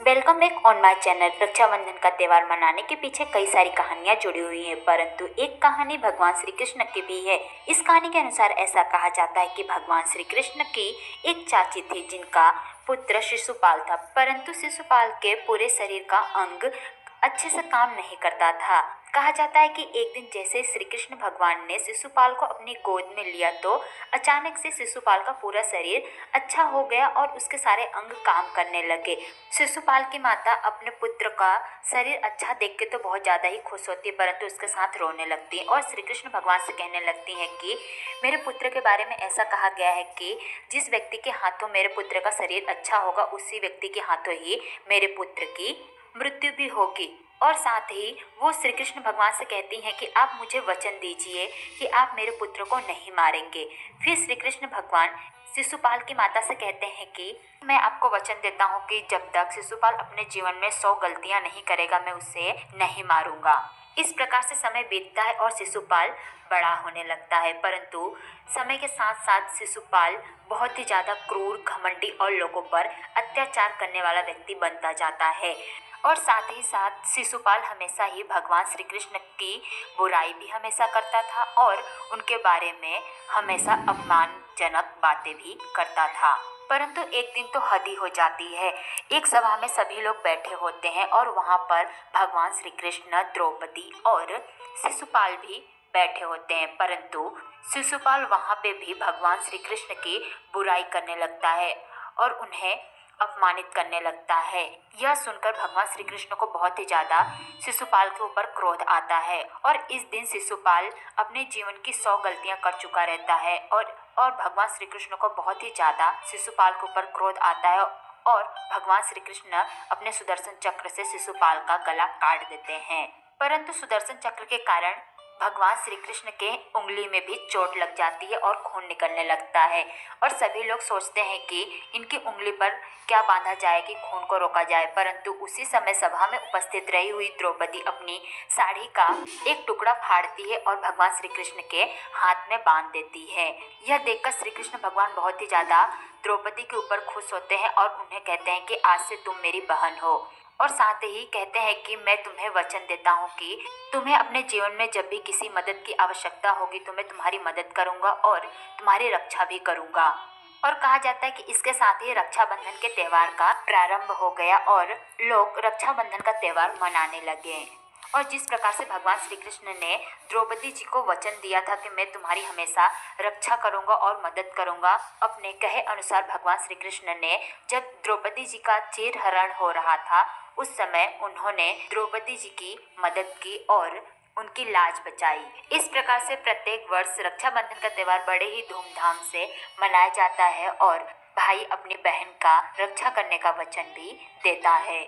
Welcome back on my channel. Rakshabandhan का त्यौहार मनाने के पीछे कई सारी कहानियां जुड़ी हुई हैं, परंतु एक कहानी भगवान श्री कृष्ण की भी है। इस कहानी के अनुसार ऐसा कहा जाता है कि भगवान श्री कृष्ण की एक चाची थी जिनका पुत्र शिशुपाल था, परंतु शिशुपाल के पूरे शरीर का अंग अच्छे से काम नहीं करता था। कहा जाता है कि एक दिन जैसे श्री कृष्ण भगवान ने शिशुपाल को अपनी गोद में लिया तो अचानक से शिशुपाल का पूरा शरीर अच्छा हो गया और उसके सारे अंग काम करने लगे। शिशुपाल की माता अपने पुत्र का शरीर अच्छा देख के तो बहुत ज़्यादा ही खुश होती है, परंतु उसके साथ रोने लगती है और श्री कृष्ण भगवान से कहने लगती हैं कि मेरे पुत्र के बारे में ऐसा कहा गया है कि जिस व्यक्ति के हाथों मेरे पुत्र का शरीर अच्छा होगा उसी व्यक्ति के हाथों ही मेरे पुत्र की मृत्यु भी होगी। और साथ ही वो श्री कृष्ण भगवान से कहती हैं कि आप मुझे वचन दीजिए कि आप मेरे पुत्र को नहीं मारेंगे। फिर श्री कृष्ण भगवान शिशुपाल की माता से कहते हैं कि मैं आपको वचन देता हूँ कि जब तक शिशुपाल अपने जीवन में 100 गलतियाँ नहीं करेगा मैं उसे नहीं मारूंगा। इस प्रकार से समय बीतता है और शिशुपाल बड़ा होने लगता है, परंतु समय के साथ साथ शिशुपाल बहुत ही ज़्यादा क्रूर, घमंडी और लोगों पर अत्याचार करने वाला व्यक्ति बनता जाता है। और साथ ही साथ शिशुपाल हमेशा ही भगवान श्री कृष्ण की बुराई भी हमेशा करता था और उनके बारे में हमेशा अपमानजनक बातें भी करता था। परंतु एक दिन तो हद ही हो जाती है। एक सभा में सभी लोग बैठे होते हैं और वहाँ पर भगवान श्री कृष्ण, द्रौपदी और शिशुपाल भी बैठे होते हैं, परंतु शिशुपाल वहाँ पे भी भगवान श्री कृष्ण की बुराई करने लगता है और उन्हें अपमानित करने लगता है। यह सुनकर भगवान श्री कृष्ण को बहुत ही ज़्यादा शिशुपाल के ऊपर क्रोध आता है और इस दिन शिशुपाल अपने जीवन की 100 गलतियां कर चुका रहता है और भगवान श्री कृष्ण को बहुत ही ज़्यादा शिशुपाल के ऊपर क्रोध आता है और भगवान श्री कृष्ण अपने सुदर्शन चक्र से शिशुपाल का गला काट देते हैं। परंतु सुदर्शन चक्र के कारण भगवान श्री कृष्ण के उंगली में भी चोट लग जाती है और खून निकलने लगता है और सभी लोग सोचते हैं कि इनकी उंगली पर क्या बांधा जाए कि खून को रोका जाए, परंतु उसी समय सभा में उपस्थित रही हुई द्रौपदी अपनी साड़ी का एक टुकड़ा फाड़ती है और भगवान श्री कृष्ण के हाथ में बांध देती है। यह देखकर श्री कृष्ण भगवान बहुत ही ज़्यादा द्रौपदी के ऊपर खुश होते हैं और उन्हें कहते हैं कि आज से तुम मेरी बहन हो। और साथ ही कहते हैं कि मैं तुम्हें वचन देता हूँ कि तुम्हें अपने जीवन में जब भी किसी मदद की आवश्यकता होगी तो मैं तुम्हारी मदद करूँगा और तुम्हारी रक्षा भी करूँगा। और कहा जाता है कि इसके साथ ही रक्षाबंधन के त्यौहार का प्रारंभ हो गया और लोग रक्षाबंधन का त्यौहार मनाने लगे। और जिस प्रकार से भगवान श्री कृष्ण ने द्रौपदी जी को वचन दिया था कि मैं तुम्हारी हमेशा रक्षा करूंगा और मदद करूंगा, अपने कहे अनुसार भगवान श्री कृष्ण ने जब द्रौपदी जी का चीरहरण हो रहा था उस समय उन्होंने द्रौपदी जी की मदद की और उनकी लाज बचाई। इस प्रकार से प्रत्येक वर्ष रक्षाबंधन का त्यौहार बड़े ही धूमधाम से मनाया जाता है और भाई अपनी बहन का रक्षा करने का वचन भी देता है।